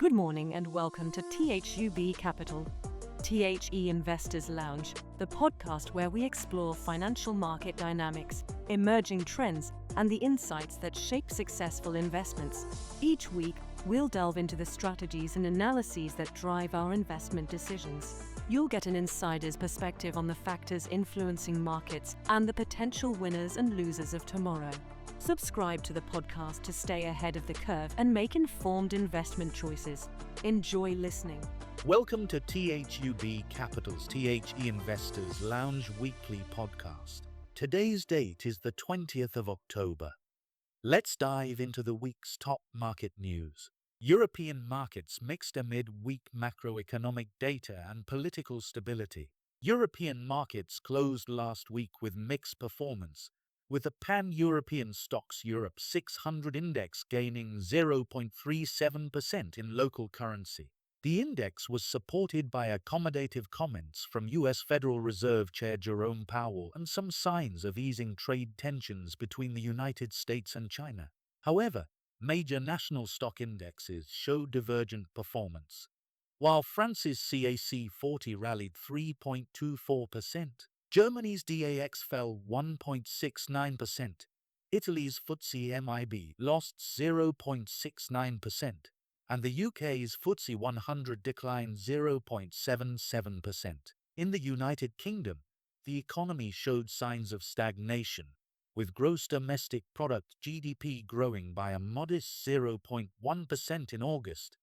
Good morning and welcome to THUB Capital, THE Investors Lounge, the podcast where we explore financial market dynamics, emerging trends, and the insights that shape successful investments. Each week, we'll delve into the strategies and analyses that drive our investment decisions. You'll get an insider's perspective on the factors influencing markets and the potential winners and losers of tomorrow. Subscribe to the podcast to stay ahead of the curve and make informed investment choices. Enjoy listening. Welcome to THUB Capital's THE Investors Lounge weekly podcast. Today's date is the 20th of October. Let's dive into the week's top market news. European markets mixed amid weak macroeconomic data and political stability. European markets closed last week with mixed performance, with the Pan-European Stocks Europe 600 index gaining 0.37% in local currency. The index was supported by accommodative comments from U.S. Federal Reserve Chair Jerome Powell and some signs of easing trade tensions between the United States and China. However, major national stock indexes showed divergent performance. While France's CAC 40 rallied 3.24%, Germany's DAX fell 1.69%, Italy's FTSE MIB lost 0.69%, and the UK's FTSE 100 declined 0.77%. In the United Kingdom, the economy showed signs of stagnation, with gross domestic product GDP growing by a modest 0.1% in August,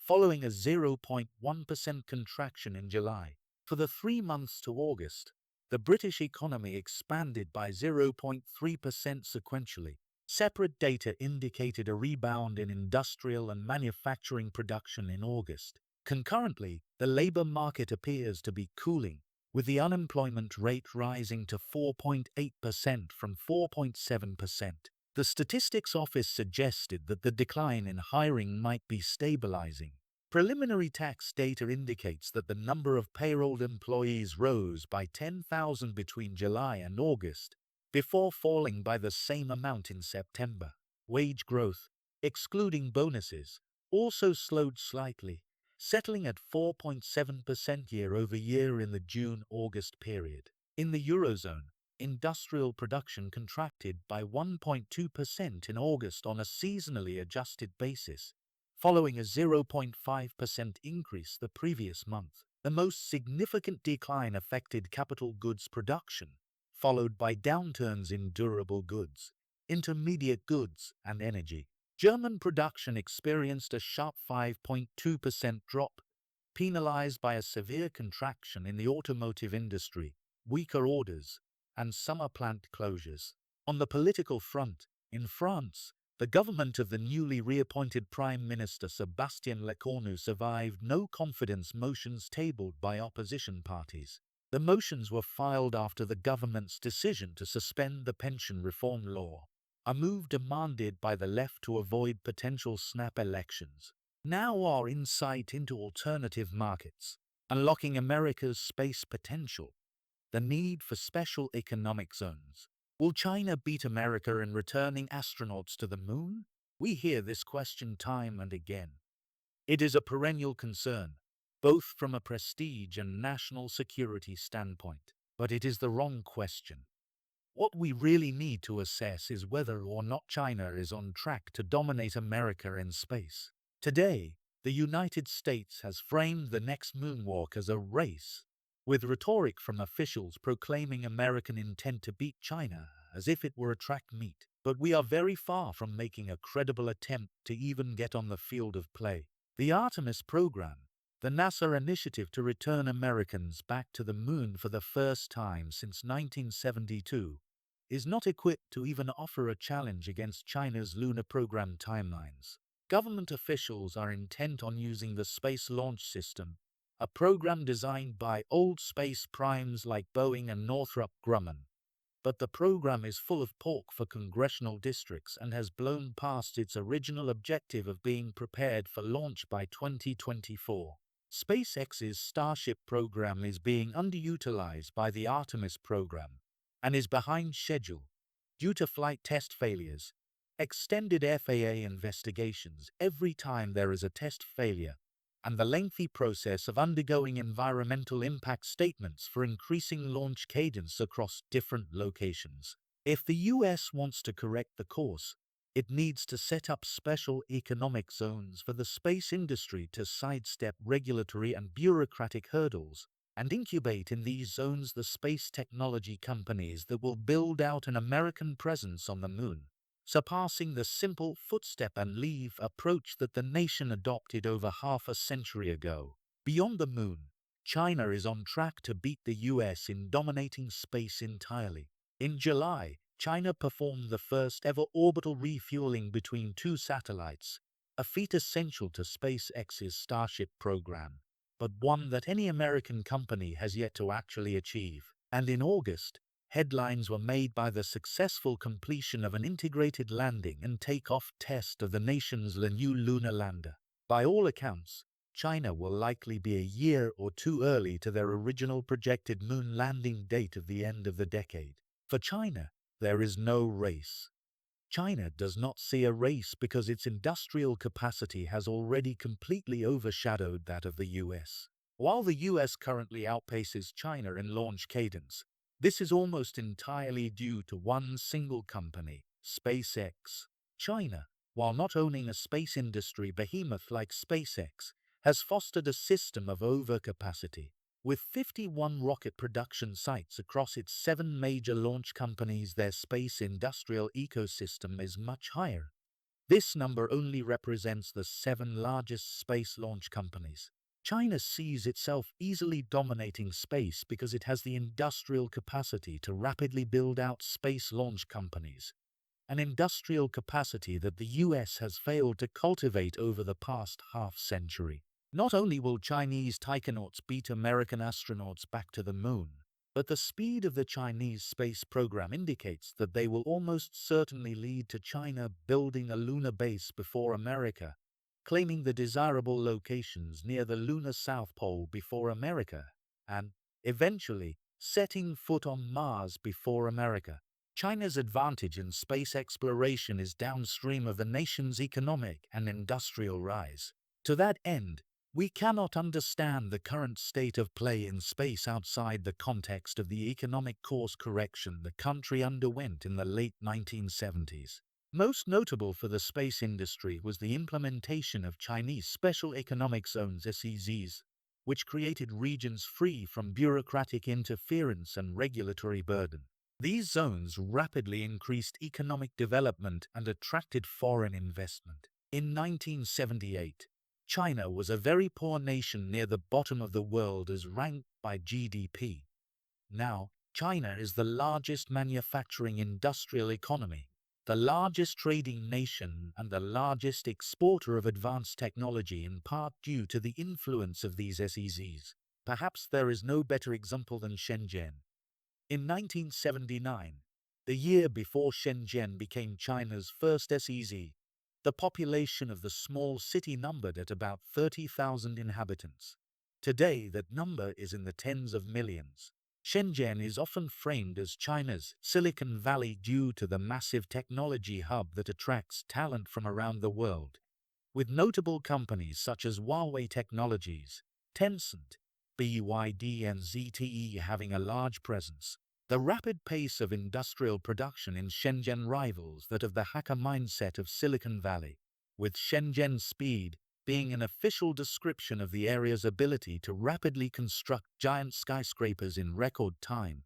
following a 0.1% contraction in July. For the 3 months to August, the British economy expanded by 0.3% sequentially. Separate data indicated a rebound in industrial and manufacturing production in August. Concurrently, the labor market appears to be cooling, with the unemployment rate rising to 4.8% from 4.7%. The Statistics Office suggested that the decline in hiring might be stabilizing. Preliminary tax data indicates that the number of payrolled employees rose by 10,000 between July and August, before falling by the same amount in September. Wage growth, excluding bonuses, also slowed slightly, settling at 4.7% year-over-year in the June-August period. In the Eurozone, industrial production contracted by 1.2% in August on a seasonally adjusted basis, following a 0.5% increase the previous month. The most significant decline affected capital goods production, followed by downturns in durable goods, intermediate goods, and energy. German production experienced a sharp 5.2% drop, penalized by a severe contraction in the automotive industry, weaker orders, and summer plant closures. On the political front, in France, the government of the newly reappointed Prime Minister Sébastien Lecornu survived no confidence motions tabled by opposition parties. The motions were filed after the government's decision to suspend the pension reform law, a move demanded by the left to avoid potential snap elections. Now our insight into alternative markets, unlocking America's space potential, the need for special economic zones. Will China beat America in returning astronauts to the moon? We hear this question time and again. It is a perennial concern, both from a prestige and national security standpoint. But it is the wrong question. What we really need to assess is whether or not China is on track to dominate America in space. Today, the United States has framed the next moonwalk as a race, with rhetoric from officials proclaiming American intent to beat China as if it were a track meet. But we are very far from making a credible attempt to even get on the field of play. The Artemis program, the NASA initiative to return Americans back to the moon for the first time since 1972, is not equipped to even offer a challenge against China's lunar program timelines. Government officials are intent on using the Space Launch System, a program designed by old space primes like Boeing and Northrop Grumman. But the program is full of pork for congressional districts and has blown past its original objective of being prepared for launch by 2024. SpaceX's Starship program is being underutilized by the Artemis program and is behind schedule due to flight test failures extended FAA investigations every time there is a test failure, and the lengthy process of undergoing environmental impact statements for increasing launch cadence across different locations. If the US wants to correct the course, it needs to set up special economic zones for the space industry to sidestep regulatory and bureaucratic hurdles, and incubate in these zones the space technology companies that will build out an American presence on the moon, surpassing the simple footstep and leave approach that the nation adopted over half a century ago. Beyond the moon, China is on track to beat the US in dominating space entirely. In July, China performed the first ever orbital refueling between two satellites, a feat essential to SpaceX's Starship program, but one that any American company has yet to actually achieve. And in August, headlines were made by the successful completion of an integrated landing and takeoff test of the nation's new lunar lander. By all accounts, China will likely be a year or two early to their original projected moon landing date of the end of the decade. For China, there is no race. China does not see a race because its industrial capacity has already completely overshadowed that of the US. While the US currently outpaces China in launch cadence, this is almost entirely due to one single company, SpaceX. China, while not owning a space industry behemoth like SpaceX, has fostered a system of overcapacity. With 51 rocket production sites across its 7 major launch companies, their space industrial ecosystem is much higher. This number only represents the 7 largest space launch companies. China sees itself easily dominating space because it has the industrial capacity to rapidly build out space launch companies, an industrial capacity that the US has failed to cultivate over the past half-century. Not only will Chinese taikonauts beat American astronauts back to the moon, but the speed of the Chinese space program indicates that they will almost certainly lead to China building a lunar base before America, claiming the desirable locations near the lunar South Pole before America, and, eventually, setting foot on Mars before America. China's advantage in space exploration is downstream of the nation's economic and industrial rise. To that end, we cannot understand the current state of play in space outside the context of the economic course correction the country underwent in the late 1970s. Most notable for the space industry was the implementation of Chinese Special Economic Zones (SEZs), which created regions free from bureaucratic interference and regulatory burden. These zones rapidly increased economic development and attracted foreign investment. In 1978, China was a very poor nation near the bottom of the world as ranked by GDP. Now, China is the largest manufacturing industrial economy, the largest trading nation, and the largest exporter of advanced technology, in part due to the influence of these SEZs. Perhaps there is no better example than Shenzhen. In 1979, the year before Shenzhen became China's first SEZ, the population of the small city numbered at about 30,000 inhabitants. Today, that number is in the tens of millions. Shenzhen is often framed as China's Silicon Valley due to the massive technology hub that attracts talent from around the world, with notable companies such as Huawei Technologies, Tencent, BYD, and ZTE having a large presence. The rapid pace of industrial production in Shenzhen rivals that of the hacker mindset of Silicon Valley, with Shenzhen speed being an official description of the area's ability to rapidly construct giant skyscrapers in record time,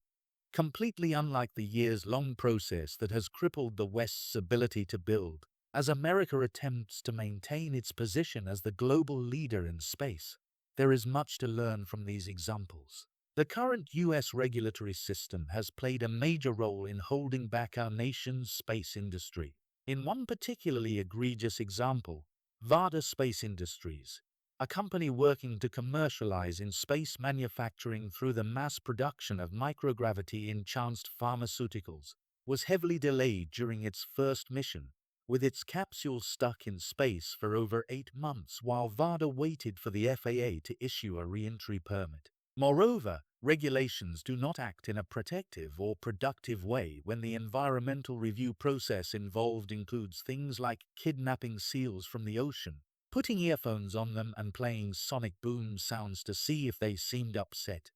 completely unlike the years-long process that has crippled the West's ability to build, as America attempts to maintain its position as the global leader in space. There is much to learn from these examples. The current US regulatory system has played a major role in holding back our nation's space industry. In one particularly egregious example, Varda Space Industries, a company working to commercialize in space manufacturing through the mass production of microgravity-enhanced pharmaceuticals, was heavily delayed during its first mission, with its capsule stuck in space for over 8 months while Varda waited for the FAA to issue a re-entry permit. Moreover, regulations do not act in a protective or productive way when the environmental review process involved includes things like kidnapping seals from the ocean, putting earphones on them and playing sonic boom sounds to see if they seemed upset,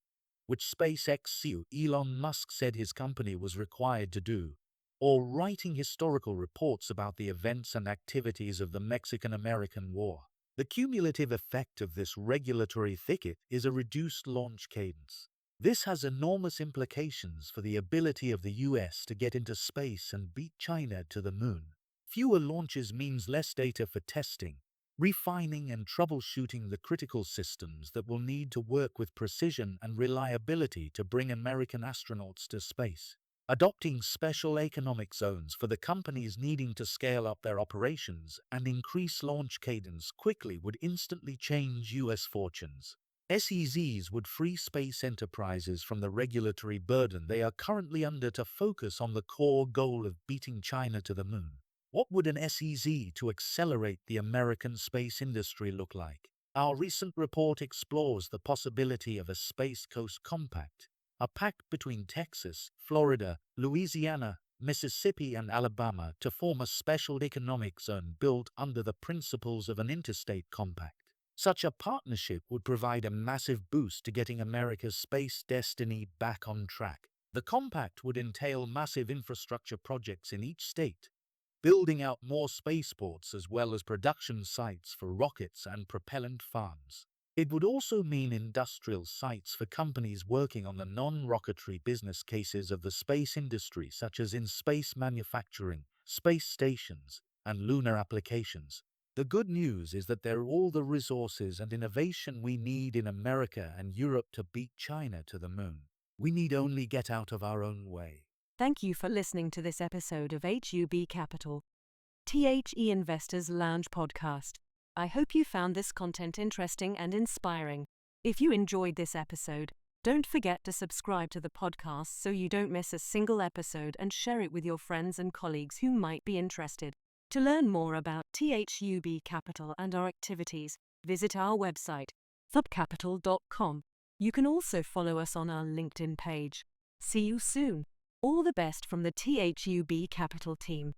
which SpaceX CEO Elon Musk said his company was required to do, or writing historical reports about the events and activities of the Mexican-American War. The cumulative effect of this regulatory thicket is a reduced launch cadence. This has enormous implications for the ability of the US to get into space and beat China to the moon. Fewer launches means less data for testing, refining and troubleshooting the critical systems that will need to work with precision and reliability to bring American astronauts to space. Adopting special economic zones for the companies needing to scale up their operations and increase launch cadence quickly would instantly change US fortunes. SEZs would free space enterprises from the regulatory burden they are currently under to focus on the core goal of beating China to the moon. What would an SEZ to accelerate the American space industry look like? Our recent report explores the possibility of a Space Coast Compact, a pact between Texas, Florida, Louisiana, Mississippi, and Alabama to form a special economic zone built under the principles of an interstate compact. Such a partnership would provide a massive boost to getting America's space destiny back on track. The compact would entail massive infrastructure projects in each state, building out more spaceports as well as production sites for rockets and propellant farms. It would also mean industrial sites for companies working on the non-rocketry business cases of the space industry, such as in space manufacturing, space stations, and lunar applications. The good news is that there are all the resources and innovation we need in America and Europe to beat China to the moon. We need only get out of our own way. Thank you for listening to this episode of HUB Capital, THE Investors Lounge podcast. I hope you found this content interesting and inspiring. If you enjoyed this episode, don't forget to subscribe to the podcast so you don't miss a single episode and share it with your friends and colleagues who might be interested. To learn more about THUB Capital and our activities, visit our website, thubcapital.com. You can also follow us on our LinkedIn page. See you soon. All the best from the THUB Capital team.